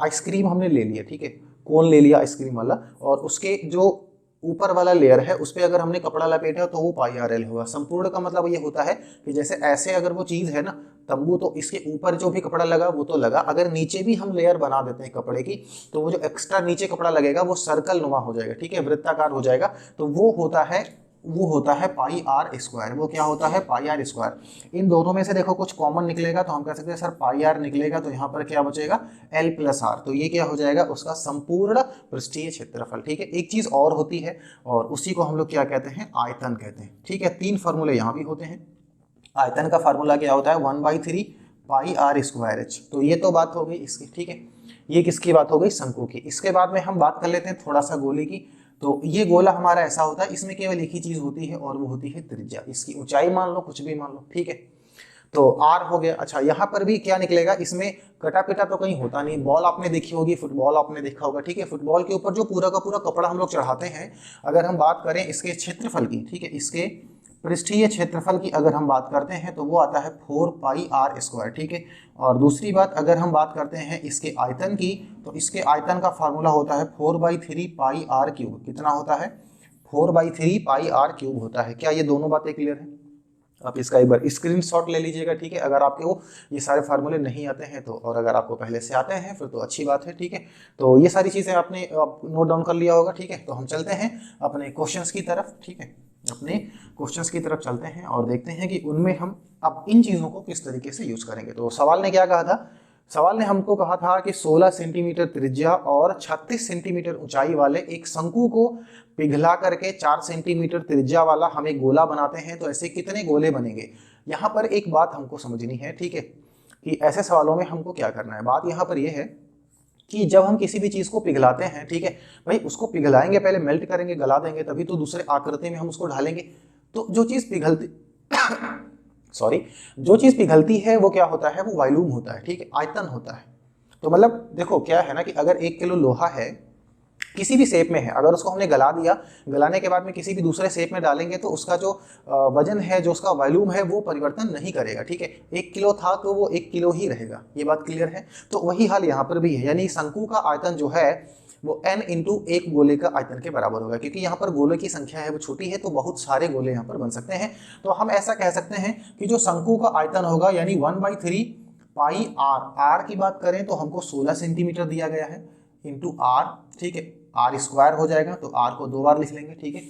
आइसक्रीम हमने ले लिया, ठीक है, कोन ले लिया आइसक्रीम वाला, और उसके जो ऊपर वाला लेयर है उस पर अगर हमने कपड़ा लपेटा तो वो पाई आर एल होगा। संपूर्ण का मतलब ये होता है कि जैसे ऐसे अगर वो चीज है ना तंबू, तो इसके ऊपर जो भी कपड़ा लगा वो तो लगा, अगर नीचे भी हम लेयर बना देते हैं कपड़े की तो वो जो एक्स्ट्रा नीचे कपड़ा लगेगा वो सर्कल नुमा हो जाएगा, ठीक है, वृत्ताकार हो जाएगा। तो वो होता है पाई आर स्क्वायर। वो क्या होता है, पाई आर स्क्वायर। इन दोनों में से देखो कुछ कॉमन निकलेगा तो हम कह सकते हैं सर पाई आर निकलेगा, तो यहाँ पर क्या बचेगा, एल प्लस आर। तो ये क्या हो जाएगा, उसका संपूर्ण पृष्ठीय क्षेत्रफल, ठीक है। एक चीज और होती है और उसी को हम लोग क्या कहते हैं, आयतन कहते हैं, ठीक है। तीन फॉर्मूले यहाँ भी होते हैं। आयतन का फार्मूला क्या होता है, 1/3 पाई आर स्क्वायर एच। तो ये तो बात हो गई इसकी, ठीक है। ये किसकी बात हो गई, शंकु की। इसके बाद में हम बात कर लेते हैं थोड़ा सा गोले की। तो ये गोला हमारा ऐसा होता है, इसमें केवल एक ही चीज होती है और वो होती है त्रिज्या। इसकी ऊंचाई मान लो, कुछ भी मान लो, ठीक है। तो आर हो गया। अच्छा, यहाँ पर भी क्या निकलेगा, इसमें कटा पिटा तो कहीं होता नहीं। बॉल आपने देखी होगी, फुटबॉल आपने देखा होगा, ठीक है। फुटबॉल के ऊपर जो पूरा का पूरा कपड़ा हम लोग चढ़ाते हैं, अगर हम बात करें इसके क्षेत्रफल की, ठीक है, इसके पृष्ठीय क्षेत्रफल की अगर हम बात करते हैं तो वो आता है 4 पाई आर स्क्वायर, ठीक है। और दूसरी बात अगर हम बात करते हैं इसके आयतन की, तो इसके आयतन का फार्मूला होता है 4/3 पाई आर क्यूब। कितना होता है, 4/3 पाई आर क्यूब होता है। क्या ये दोनों बातें क्लियर हैं? आप इसका एक बार स्क्रीनशॉट ले लीजिएगा, ठीक है, अगर आपके वो ये सारे फार्मूले नहीं आते हैं तो। और अगर आपको पहले से आते हैं फिर तो अच्छी बात है, ठीक है। तो ये सारी चीज़ें आपने आप नोट डाउन कर लिया होगा, ठीक है। तो हम चलते हैं अपने क्वेश्चंस की तरफ, ठीक है। अपने क्वेश्चंस की तरफ चलते हैं और देखते हैं कि उनमें हम अब इन चीज़ों को किस तरीके से यूज़ करेंगे। तो सवाल ने क्या कहा था, सवाल ने हमको कहा था कि 16 सेंटीमीटर त्रिज्या और 36 सेंटीमीटर ऊंचाई वाले एक शंकु को पिघला करके 4 सेंटीमीटर त्रिज्या वाला हम एक गोला बनाते हैं, तो ऐसे कितने गोले बनेंगे। यहाँ पर एक बात हमको समझनी है, ठीक है, कि ऐसे सवालों में हमको क्या करना है। बात यहाँ पर यह है कि जब हम किसी भी चीज़ को पिघलाते हैं, ठीक है भाई, उसको पिघलाएंगे, पहले मेल्ट करेंगे, गला देंगे, तभी तो दूसरे आकृति में हम उसको ढालेंगे। तो जो चीज़ पिघलती सॉरी, जो चीज़ पिघलती है वो क्या होता है, वो वॉल्यूम होता है, ठीक है, आयतन होता है। तो मतलब देखो क्या है ना कि अगर 1 किलो लोहा है, किसी भी शेप में है, अगर उसको हमने गला दिया, गलाने के बाद में किसी भी दूसरे शेप में डालेंगे तो उसका जो वजन है, जो उसका वॉल्यूम है, वो परिवर्तन नहीं करेगा, ठीक है। 1 किलो था तो वो 1 किलो ही रहेगा। ये बात क्लियर है। तो वही हाल यहाँ पर भी है, यानी शंकु का आयतन जो है वो n इंटू एक गोले का आयतन के बराबर होगा। क्योंकि यहाँ पर गोले की संख्या है वो छोटी है, तो बहुत सारे गोले यहाँ पर बन सकते हैं। तो हम ऐसा कह सकते हैं कि जो शंकु का आयतन होगा, यानी 1/3 पाई आर, आर की बात करें तो हमको 16 सेंटीमीटर दिया गया है, इंटू आर, ठीक है, आर स्क्वायर हो जाएगा, तो आर को 2 बार लिख लेंगे, ठीक है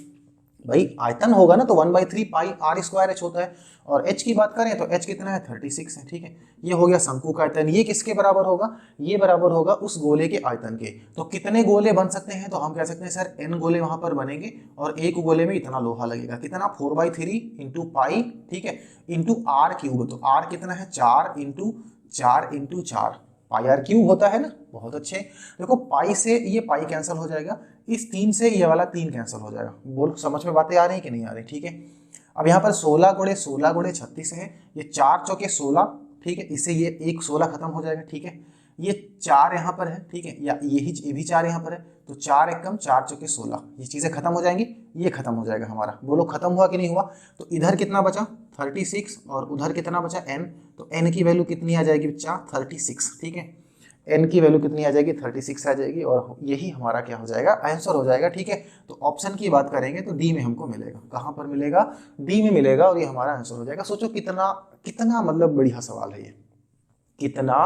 भाई। आयतन होगा ना तो 1/3 पाई आर स्क्वायर एच होता है। और एच की बात करें तो एच कितना है, 36 है, ठीक है। ये हो गया शंकु का आयतन। ये किसके बराबर होगा, ये बराबर होगा उस गोले के आयतन के। तो कितने गोले बन सकते हैं, तो हम कह सकते हैं सर n गोले वहां पर बनेंगे और एक गोले में इतना लोहा लगेगा। कितना, 4/3 इंटू पाई, ठीक है, इंटू आर क्यूब। तो आर कितना है, 4 इंटू 4 पाई आर क्यूब होता है ना। बहुत अच्छे। देखो पाई से ये पाई कैंसिल हो जाएगा, इस 3 से ये वाला 3 कैंसिल हो जाएगा। बोल समझ में बातें आ रही कि नहीं आ रही, ठीक है। अब यहाँ पर 16 गुणे 16 गुणे 36 है, ये 4 चौके 16, ठीक है, इससे ये एक 16 खत्म हो जाएगा, ठीक है। ये 4 यहाँ पर है, ठीक है, या ये भी 4 यहाँ पर है, तो 4 एकम 4 चौके 16, ये चीजें खत्म हो जाएंगी, ये खत्म हो जाएगा हमारा। बोलो खत्म हुआ कि नहीं हुआ? तो इधर कितना बचा 36 और उधर कितना बचा n, तो n की वैल्यू कितनी आ जाएगी बच्चा 36, ठीक है, n की वैल्यू कितनी आ जाएगी 36 आ जाएगी और यही हमारा क्या हो जाएगा आंसर हो जाएगा, ठीक है। तो ऑप्शन की बात करेंगे तो डी में हमको मिलेगा, कहाँ पर मिलेगा? डी में मिलेगा और ये हमारा आंसर हो जाएगा। सोचो कितना कितना मतलब बढ़िया सवाल है ये, कितना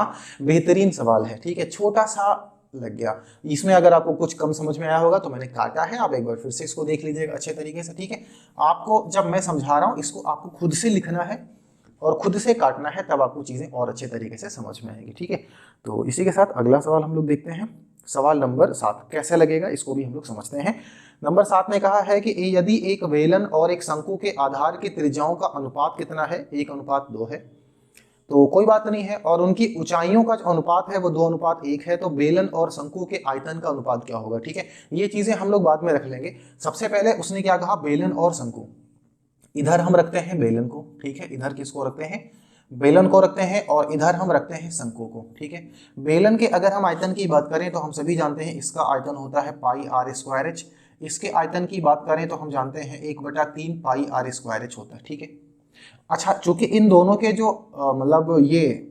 बेहतरीन सवाल है, ठीक है, छोटा सा लग गया। इसमें अगर आपको कुछ कम समझ में आया होगा तो मैंने काटा है, आप एक बार फिर से इसको देख लीजिएगा अच्छे तरीके से, ठीक है। आपको जब मैं समझा रहा हूँ इसको आपको खुद से लिखना है और खुद से काटना है, तब आपको चीजें और अच्छे तरीके से समझ में आएंगी, ठीक है। तो इसी के साथ अगला सवाल हम लोग देखते हैं, सवाल नंबर 7 कैसे लगेगा इसको भी हम लोग समझते हैं। नंबर 7 में कहा है कि यदि एक बेलन और एक शंकु के आधार की त्रिज्याओं का अनुपात कितना है? 1:2 है, तो कोई बात नहीं है, और उनकी ऊंचाइयों का जो अनुपात है वो 2:1 है, तो बेलन और शंकु के आयतन का अनुपात क्या होगा, ठीक है। ये चीजें हम लोग बाद में रख लेंगे। सबसे पहले उसने क्या कहा, बेलन और शंकु, इधर हम रखते हैं बेलन को, ठीक है, इधर किसको रखते हैं? बेलन को रखते हैं, और इधर हम रखते हैं शंकु को, ठीक है। बेलन के अगर हम आयतन की बात करें तो हम सभी जानते हैं इसका आयतन होता है πr²h, इसके आयतन की बात करें तो हम जानते हैं 1/3 πr²h होता है, ठीक है। अच्छा, चूंकि इन दोनों के जो मतलब ये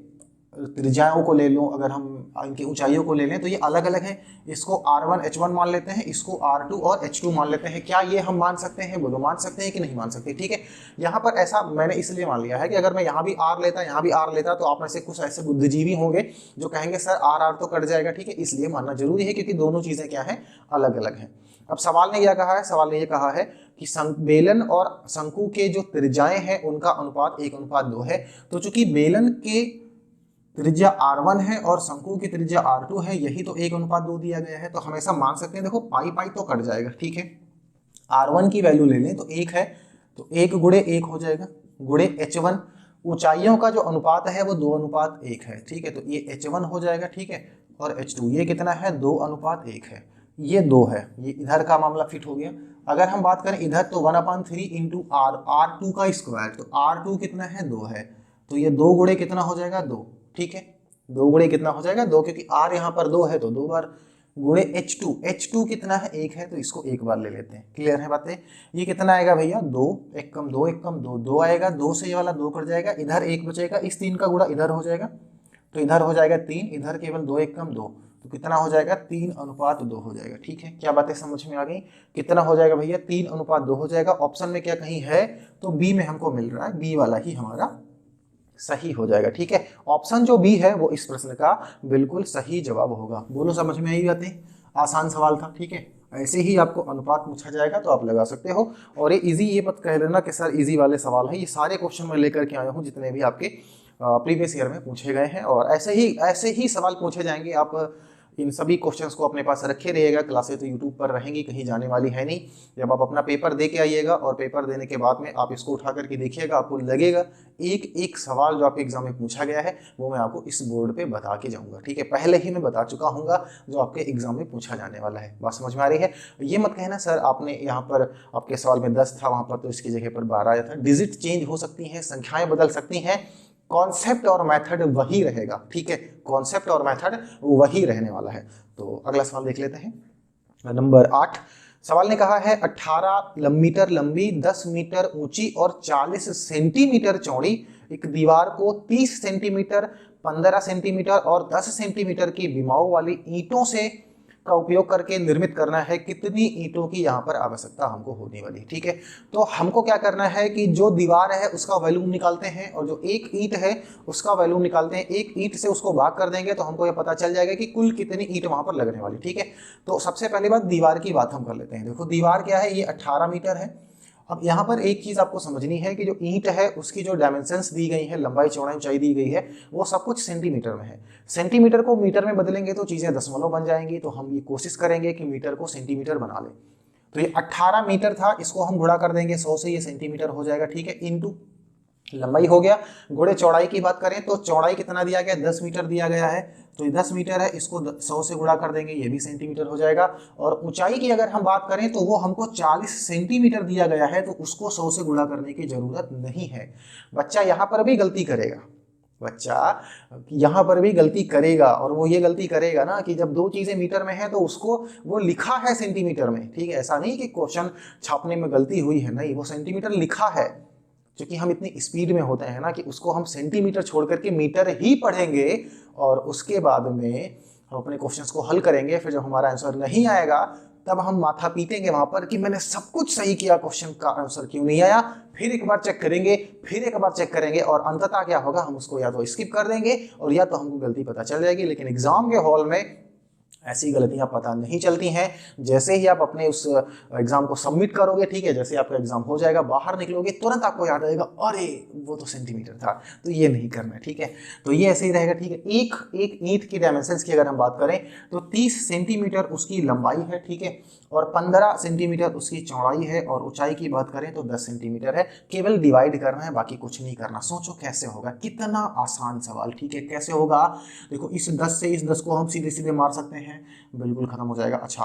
त्रिज्याओं को ले लो, अगर हम इनकी ऊंचाइयों को ले लें तो ये अलग अलग हैं, इसको r1 h1 मान लेते हैं, इसको r2 और h2 मान लेते हैं। क्या ये हम मान सकते हैं? बोलो मान सकते हैं कि नहीं मान सकते, ठीक है। यहाँ पर ऐसा मैंने इसलिए मान लिया है कि अगर मैं यहाँ भी r लेता, यहाँ भी r लेता, तो आप में से कुछ ऐसे बुद्धिजीवी होंगे जो कहेंगे सर r तो कट जाएगा, ठीक है, इसलिए मानना जरूरी है क्योंकि दोनों चीजें क्या है, अलग अलग है। अब सवाल ने क्या कहा है? सवाल ने ये कहा है कि बेलन और शंकु के जो त्रिज्याएं हैं उनका अनुपात 1:2 है। तो चूंकि बेलन के त्रिज्या r1 है और शंकु की त्रिज्या r2 है, यही तो 1:2 दिया गया है, तो हमेशा मान सकते हैं। देखो पाई पाई तो कट जाएगा, ठीक है, r1 की वैल्यू ले लें तो 1 है, तो 1 × 1 हो जाएगा, गुणे h1, ऊंचाइयों का जो अनुपात है वो 2:1 है, ठीक है, तो ये h1 हो जाएगा, ठीक है, और h2 ये कितना है? 2:1 है, ये 2 है, ये इधर का मामला फिट हो गया। अगर हम बात करें इधर तो 1/3 × r, r2 का स्क्वायर, तो r2 कितना है? 2 है, तो ये 2 गुणे कितना हो जाएगा? 2, ठीक है, 2 गुणे कितना हो जाएगा? 2, क्योंकि r यहाँ पर 2 है तो 2 बार, गुणे h2, h2 कितना है? 1 है, तो इसको एक बार ले लेते हैं। क्लियर है बातें? ये कितना आएगा भैया? 2 एकम 2 एकम 2, 2 आएगा, 2 से ये वाला 2 कट जाएगा, इधर 1 बचेगा, इस 3 का गुणा इधर हो जाएगा, तो इधर हो जाएगा 3, इधर केवल 2 एकम 2, तो कितना हो जाएगा? 3:2 हो जाएगा, ठीक है। क्या बातें समझ में आ गई? कितना हो जाएगा भैया? 3:2 हो जाएगा। ऑप्शन में क्या कहीं है? तो बी में हमको मिल रहा है, बी वाला ही हमारा सही हो जाएगा, ठीक है। ऑप्शन जो बी है वो इस प्रश्न का बिल्कुल सही जवाब होगा। बोलो समझ में आई बातें? आसान सवाल था, ठीक है। ऐसे ही आपको अनुपात पूछा जाएगा तो आप लगा सकते हो, और ये इजी ये मत कह लेना कि सर इजी वाले सवाल है। ये सारे क्वेश्चन मैं लेकर के आया हूँ जितने भी आपके प्रीवियस ईयर में पूछे गए हैं, और ऐसे ही सवाल पूछे जाएंगे। आप इन सभी क्वेश्चंस को अपने पास रखे रहिएगा। क्लासेस तो यूट्यूब पर रहेंगी, कहीं जाने वाली है नहीं। जब आप अपना पेपर दे के आइएगा और पेपर देने के बाद में आप इसको उठा करके देखिएगा, आपको लगेगा एक एक सवाल जो आपके एग्जाम में पूछा गया है वो मैं आपको इस बोर्ड पे बता के जाऊंगा, ठीक है। पहले ही मैं बता चुका हूँ जो आपके एग्जाम में पूछा जाने वाला है। बात समझ में आ रही है? ये मत कहना सर आपने यहाँ पर आपके सवाल में 10 था, वहाँ पर तो इसकी जगह पर 12 आया था। डिजिट चेंज हो सकती हैं, संख्याएं बदल सकती हैं, कॉन्सेप्ट और मेथड वही रहेगा, ठीक है। कॉन्सेप्ट और मेथड वही रहने वाला है। तो अगला सवाल देख लेते हैं। नंबर 8 सवाल ने कहा है 18 मीटर लंबी, 10 मीटर ऊंची और 40 सेंटीमीटर चौड़ी एक दीवार को 30 सेंटीमीटर, 15 सेंटीमीटर और 10 सेंटीमीटर की विमाओं वाली ईंटों से का उपयोग करके निर्मित करना है। कितनी ईंटों की यहाँ पर आवश्यकता हमको होने वाली है, ठीक है। तो हमको क्या करना है कि जो दीवार है उसका वॉल्यूम निकालते हैं, और जो एक ईंट है उसका वॉल्यूम निकालते हैं। एक ईंट से उसको भाग कर देंगे तो हमको ये पता चल जाएगा कि कुल कितनी ईंट वहां पर लगने वाली, ठीक है। तो सबसे पहली बात दीवार की बात हम कर लेते हैं। देखो दीवार क्या है, ये 18 मीटर है। अब यहाँ पर एक चीज आपको समझनी है कि जो ईंट है उसकी जो डायमेंशंस दी गई है, लंबाई चौड़ाई ऊंचाई दी गई है, वो सब कुछ सेंटीमीटर में है। सेंटीमीटर को मीटर में बदलेंगे तो चीजें दशमलव बन जाएंगी, तो हम ये कोशिश करेंगे कि मीटर को सेंटीमीटर बना लें। तो ये 18 मीटर था, इसको हम गुणा कर देंगे 100 से, ये सेंटीमीटर हो जाएगा, ठीक है। इनटू लंबाई हो गया, गुणे चौड़ाई की बात करें तो चौड़ाई कितना दिया गया? 10 मीटर दिया गया है, तो ये 10 मीटर है, इसको 100 से गुणा कर देंगे, ये भी सेंटीमीटर हो जाएगा। और ऊंचाई की अगर हम बात करें तो वो हमको 40 सेंटीमीटर दिया गया है, तो उसको 100 से गुणा करने की जरूरत नहीं है। बच्चा यहाँ पर भी गलती करेगा, बच्चा यहाँ पर भी गलती करेगा, और वो ये गलती करेगा ना कि जब दो चीजें मीटर में है तो उसको वो लिखा है सेंटीमीटर में, ठीक है। ऐसा नहीं कि क्वेश्चन छापने में गलती हुई है, नहीं, वो सेंटीमीटर लिखा है। क्योंकि हम इतनी स्पीड में होते हैं ना कि उसको हम सेंटीमीटर छोड़ करके मीटर ही पढ़ेंगे, और उसके बाद में हम अपने क्वेश्चंस को हल करेंगे। फिर जब हमारा आंसर नहीं आएगा तब हम माथा पीटेंगे वहां पर कि मैंने सब कुछ सही किया, क्वेश्चन का आंसर क्यों नहीं आया। फिर एक बार चेक करेंगे, फिर एक बार चेक करेंगे, और अंततः क्या होगा, हम उसको या तो स्किप कर देंगे और या तो हमको गलती पता चल जाएगी। लेकिन एग्जाम के हॉल में ऐसी गलतियां पता नहीं चलती हैं। जैसे ही आप अपने उस एग्जाम को सबमिट करोगे, ठीक है, जैसे आपका एग्जाम हो जाएगा, बाहर निकलोगे, तुरंत आपको याद आएगा, अरे वो तो सेंटीमीटर था, तो ये नहीं करना है, ठीक है। तो ये ऐसे ही रहेगा, ठीक है। एक एक ईंट की डायमेंशंस की अगर हम बात करें तो 30 सेंटीमीटर उसकी लंबाई है, ठीक है, और 15 सेंटीमीटर उसकी चौड़ाई है, और ऊंचाई की बात करें तो 10 सेंटीमीटर है। केवल डिवाइड करना है, बाकी कुछ नहीं करना। सोचो कैसे होगा, कितना आसान सवाल, ठीक है। कैसे होगा, देखो इस 10 से इस 10 को हम सीधे सीधे मार सकते हैं, बिल्कुल खत्म हो जाएगा। अच्छा,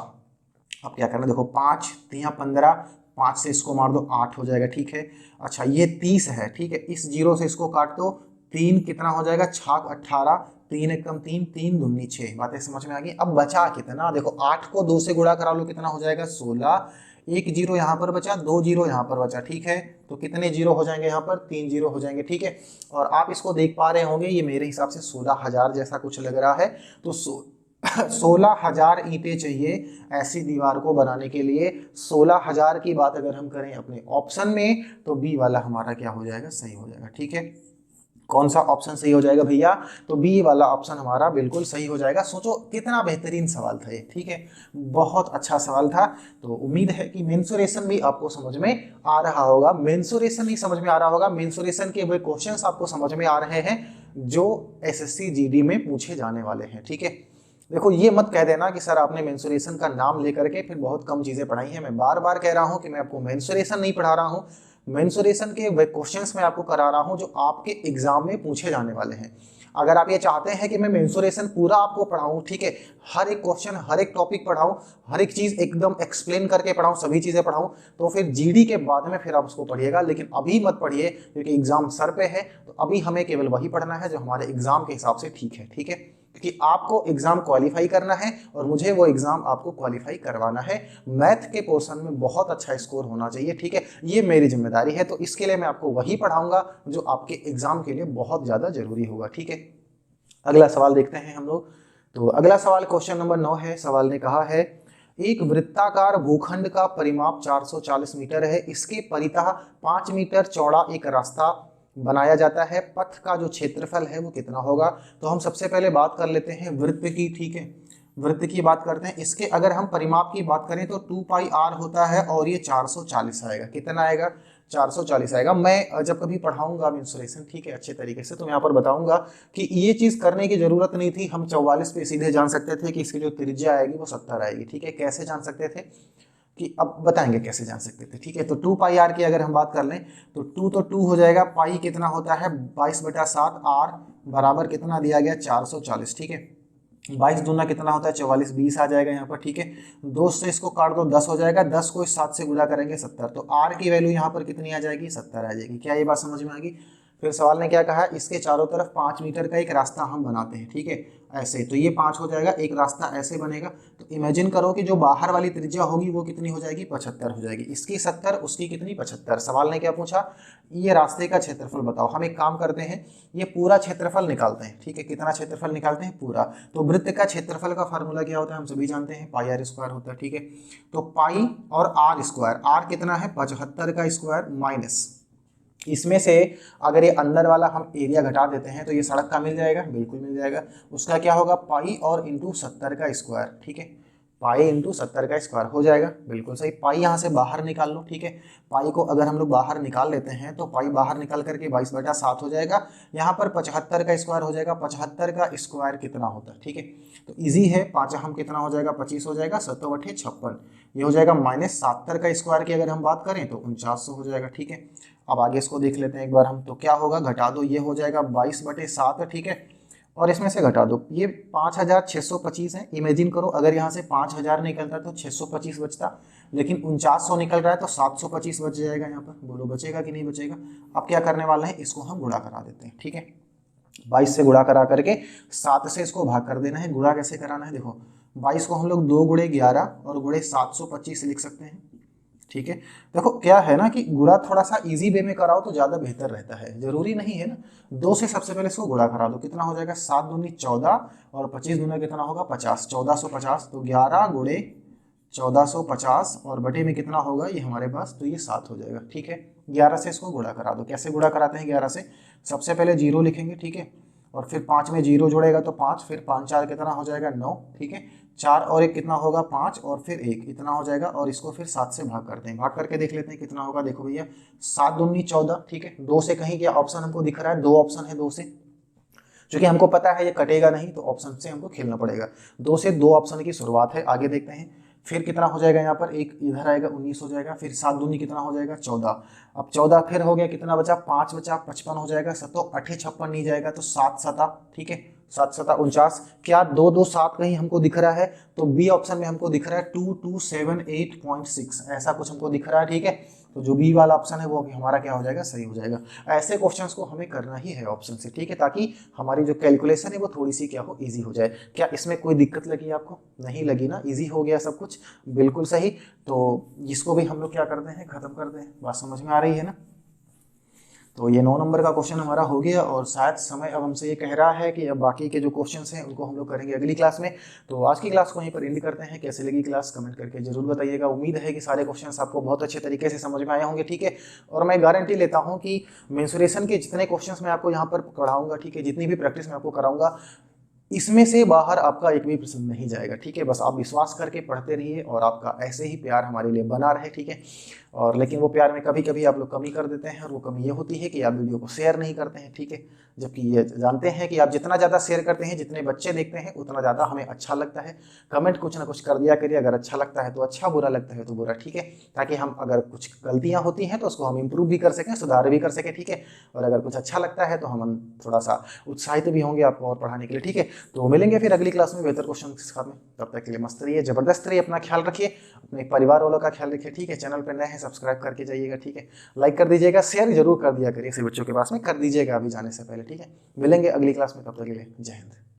अब क्या करना, देखो 5 3 15, 5 से इसको मार दो 8 हो जाएगा, ठीक है। अच्छा, ये 30 है, ठीक है, इस 0 से इसको काट दो, 3 कितना हो जाएगा, 6 18, 3 एकदम 3, 3 दूनी 6। बातें समझ में आ गई। अब बचा कितना, देखो 8 को 2 से गुणा करा लो, कितना हो जाएगा 16, एक जीरो यहाँ पर बचा, 2 जीरो यहाँ पर बचा, ठीक है। तो कितने जीरो हो जाएंगे यहाँ पर, 3 जीरो हो जाएंगे, ठीक है। और आप इसको देख पा रहे होंगे, ये मेरे हिसाब से 16,000 जैसा कुछ लग रहा है। तो 16,000 ईंटें चाहिए ऐसी दीवार को बनाने के लिए। 16,000 की बात अगर हम करें अपने ऑप्शन में, तो बी वाला हमारा क्या हो जाएगा, सही हो जाएगा, ठीक है। कौन सा ऑप्शन सही हो जाएगा भैया, तो बी वाला ऑप्शन हमारा बिल्कुल सही हो जाएगा। सोचो कितना बेहतरीन सवाल था ये, ठीक है, बहुत अच्छा सवाल था। तो उम्मीद है कि मेंसुरेशन भी आपको समझ में आ रहा होगा। मेंसुरेशन नहीं समझ में आ रहा होगा, मेंसुरेशन के वे क्वेश्चंस आपको समझ में आ रहे हैं जो एसएससी जीडी में पूछे जाने वाले हैं, ठीक है। देखो ये मत कह देना कि सर आपने मेंसुरेशन का नाम लेकर के फिर बहुत कम चीजें पढ़ाई हैं। मैं बार बार कह रहा हूं कि मैं आपको मेंसुरेशन नहीं पढ़ा रहा हूं, मेंसुरेशन के वे क्वेश्चंस मैं आपको करा रहा हूं जो आपके एग्जाम में पूछे जाने वाले हैं। अगर आप ये चाहते हैं कि मैं मेंसुरेशन पूरा आपको पढ़ाऊं, ठीक है, हर एक क्वेश्चन, हर एक टॉपिक पढ़ाऊं, हर एक चीज एकदम एक्सप्लेन करके पढ़ाऊं, सभी चीजें पढ़ाऊं, तो फिर जीडी के बाद में फिर आप उसको पढ़िएगा। लेकिन अभी मत पढ़िए क्योंकि एग्जाम सर पे है। तो अभी हमें केवल वही पढ़ना है जो हमारे एग्जाम के हिसाब से ठीक है, ठीक है, क्योंकि आपको एग्जाम क्वालिफाई करना है और मुझे वो एग्जाम आपको क्वालिफाई करवाना है। मैथ के पोर्शन में बहुत अच्छा स्कोर होना चाहिए, ठीक है, ये मेरी जिम्मेदारी है। तो इसके लिए मैं आपको वही पढ़ाऊंगा जो आपके एग्जाम के लिए बहुत ज्यादा जरूरी होगा, ठीक है। अगला सवाल देखते हैं हम लोग। तो अगला सवाल क्वेश्चन नंबर 9 है। सवाल ने कहा है, एक वृत्ताकार भूखंड का परिमाप 440 मीटर है, इसके परितः 5 मीटर चौड़ा एक रास्ता बनाया जाता है, पथ का जो क्षेत्रफल है वो कितना होगा। तो हम सबसे पहले बात कर लेते हैं वृत्त की, ठीक है, वृत्त की बात करते हैं। इसके अगर हम परिमाप की बात करें तो 2 पाई r होता है, और ये 440 आएगा। कितना आएगा, 440 आएगा। मैं जब कभी पढ़ाऊंगा मेंसुरेशन, ठीक है, अच्छे तरीके से, तो मैं यहाँ पर बताऊंगा कि ये चीज करने की जरूरत नहीं थी। हम 44 पे सीधे जान सकते थे कि इसकी जो त्रिज्या आएगी वो 70 आएगी, ठीक है। कैसे जान सकते थे कि अब बताएंगे कैसे जान सकते थे, ठीक है। तो 2 पाई r की अगर हम बात कर लें तो 2 तो 2 हो जाएगा, पाई कितना होता है 22/7, r बराबर कितना दिया गया 440, ठीक है। 22 दूना कितना होता है 44, 20 आ जाएगा यहाँ पर, ठीक है। 2 से इसको काट दो 10 हो जाएगा, 10 को इस 7 से गुणा करेंगे 70, तो r की वैल्यू यहाँ पर कितनी आ जाएगी 70 आ जाएगी। क्या ये बात समझ में आ गई। फिर सवाल ने क्या कहा, इसके चारों तरफ 5 मीटर का एक रास्ता हम बनाते हैं, ठीक है, ऐसे। तो ये 5 हो जाएगा, एक रास्ता ऐसे बनेगा। तो इमेजिन करो कि जो बाहर वाली त्रिज्या होगी वो कितनी हो जाएगी 75 हो जाएगी। इसकी 70, उसकी कितनी 75। सवाल ने क्या पूछा, ये रास्ते का क्षेत्रफल बताओ। हम एक काम करते हैं, ये पूरा क्षेत्रफल निकालते हैं, ठीक है। कितना क्षेत्रफल निकालते हैं, पूरा। तो वृत्त का क्षेत्रफल का फार्मूला क्या होता है, हम सभी जानते हैं, पाई r स्क्वायर होता है, ठीक है। तो पाई और r स्क्वायर, r कितना है 75 का स्क्वायर, माइनस इसमें से अगर ये अंदर वाला हम एरिया घटा देते हैं तो ये सड़क का मिल जाएगा, बिल्कुल मिल जाएगा। उसका क्या होगा, पाई और इंटू 70 का स्क्वायर, ठीक है, पाई इंटू 70 का स्क्वायर हो जाएगा, बिल्कुल सही। पाई यहाँ से बाहर निकाल लो, ठीक है। पाई को अगर हम लोग बाहर निकाल लेते हैं तो पाई बाहर निकाल करके 22/7 हो जाएगा। यहाँ पर 75 का स्क्वायर हो जाएगा, 75 का स्क्वायर कितना होता है, ठीक है। तो इजी है, 5 हम कितना हो जाएगा 25 हो जाएगा, 7/56 ये हो जाएगा। माइनस 70 का स्क्वायर की अगर हम बात करें तो 4900 हो जाएगा, ठीक है। अब आगे इसको देख लेते हैं एक बार हम, तो क्या होगा, घटा दो, ये हो जाएगा 22/7, ठीक है, और इसमें से घटा दो, ये 5625 है। इमेजिन करो अगर यहाँ से 5000 निकलता तो 625 बचता, लेकिन 4900 निकल रहा है तो 725 बच जाएगा यहाँ पर। बोलो बचेगा कि नहीं बचेगा। अब क्या करने वाला है, इसको हम गुणा करा देते हैं, ठीक है। 22 से गुणा करा करके 7 से इसको भाग कर देना है। गुणा कैसे कराना है, देखो 22 को हम लोग 2 गुणे 11 और गुणे 725 लिख सकते हैं, ठीक है। देखो क्या है ना कि गुणा थोड़ा सा इजी वे में कराओ तो ज़्यादा बेहतर रहता है, जरूरी नहीं है ना। 2 से सबसे पहले इसको गुणा करा दो, कितना हो जाएगा 7 दूनी 14 और 25 दूना कितना होगा 50, 1450। तो 11 गुणे 1450 और बटे में कितना होगा ये हमारे पास, तो ये 7 हो जाएगा, ठीक है। 11 से इसको गुणा करा दो, कैसे गुणा कराते हैं 11 से, सबसे पहले 0 लिखेंगे, ठीक है, और फिर 5 में 0 जोड़ेगा तो 5, फिर 5 4 कितना हो जाएगा 9, ठीक है। 4 और 1 कितना होगा 5 और फिर 1 इतना हो जाएगा, और इसको फिर 7 से भाग करते हैं, भाग करके देख लेते हैं कितना होगा। देखो भैया 7 दूनी 14, ठीक है। 2 से कहीं क्या ऑप्शन हमको दिख रहा है, 2 ऑप्शन है 2 से, क्योंकि हमको पता है ये कटेगा नहीं तो ऑप्शन से हमको खेलना पड़ेगा। 2 से 2 ऑप्शन की शुरुआत है, आगे देखते हैं। फिर कितना हो जाएगा यहाँ पर, एक इधर आएगा 19 हो जाएगा, फिर 7 दूनी कितना हो जाएगा 14, अब 14 फिर हो गया, कितना बचा 5 बचा, 55 हो जाएगा, 7 8 56 नहीं जाएगा तो 7 7, ठीक है, 7 7 49। क्या 2 2 7 कहीं हमको दिख रहा है, तो बी ऑप्शन में हमको दिख रहा है 2278.6, ऐसा कुछ हमको दिख रहा है, ठीक है। तो जो बी वाला ऑप्शन है वो हमारा क्या हो जाएगा, सही हो जाएगा। ऐसे क्वेश्चंस को हमें करना ही है ऑप्शन से, ठीक है, ताकि हमारी जो कैलकुलेशन है वो थोड़ी सी क्या हो, इजी हो जाए। क्या इसमें कोई दिक्कत लगी आपको, नहीं लगी ना, इजी हो गया सब कुछ, बिल्कुल सही। तो इसको भी हम लोग क्या करते हैं, खत्म करते हैं, बात समझ में आ रही है ना। तो ये 9 नंबर का क्वेश्चन हमारा हो गया, और शायद समय अब हमसे ये कह रहा है कि अब बाकी के जो क्वेश्चंस हैं उनको हम लोग करेंगे अगली क्लास में। तो आज की क्लास को यहीं पर एंड करते हैं। कैसे लगी क्लास कमेंट करके जरूर बताइएगा। उम्मीद है कि सारे क्वेश्चंस आपको बहुत अच्छे तरीके से समझ में आए होंगे, ठीक है। और मैं गारंटी लेता हूँ कि मेंसुरेशन के जितने क्वेश्चंस मैं आपको यहाँ पर पढ़ाऊंगा, ठीक है, जितनी भी प्रैक्टिस मैं आपको कराऊंगा, इसमें से बाहर आपका एक भी प्रश्न नहीं जाएगा, ठीक है। बस आप विश्वास करके पढ़ते रहिए और आपका ऐसे ही प्यार हमारे लिए बना रहे, ठीक है। और लेकिन वो प्यार में कभी कभी आप लोग कमी कर देते हैं, और वो कमी ये होती है कि आप वीडियो को शेयर नहीं करते हैं, ठीक है। जबकि ये जानते हैं कि आप जितना ज़्यादा शेयर करते हैं, जितने बच्चे देखते हैं, उतना ज़्यादा हमें अच्छा लगता है। कमेंट कुछ ना कुछ कर दिया करिए, अगर अच्छा लगता है तो अच्छा, बुरा लगता है तो बुरा, ठीक है, ताकि हम अगर कुछ गलतियाँ होती हैं तो उसको हम इंप्रूव भी कर सकें, सुधार भी कर सकें, ठीक है। और अगर कुछ अच्छा लगता है तो हम थोड़ा सा उत्साहित भी होंगे आपको और पढ़ाने के लिए, ठीक है। तो मिलेंगे फिर अगली क्लास में बेहतर क्वेश्चन के साथ में। तब तक के लिए मस्त रहिए, जबरदस्त रहिए, अपना ख्याल रखिए, अपने परिवार वालों का ख्याल रखिए, ठीक है। चैनल पर नए हैं सब्सक्राइब करके जाइएगा, ठीक है। लाइक कर दीजिएगा, शेयर जरूर कर दिया करिए, ऐसे बच्चों के पास में कर दीजिएगा अभी जाने से पहले, ठीक है। मिलेंगे अगली क्लास में, तब तक के लिए जय हिंद।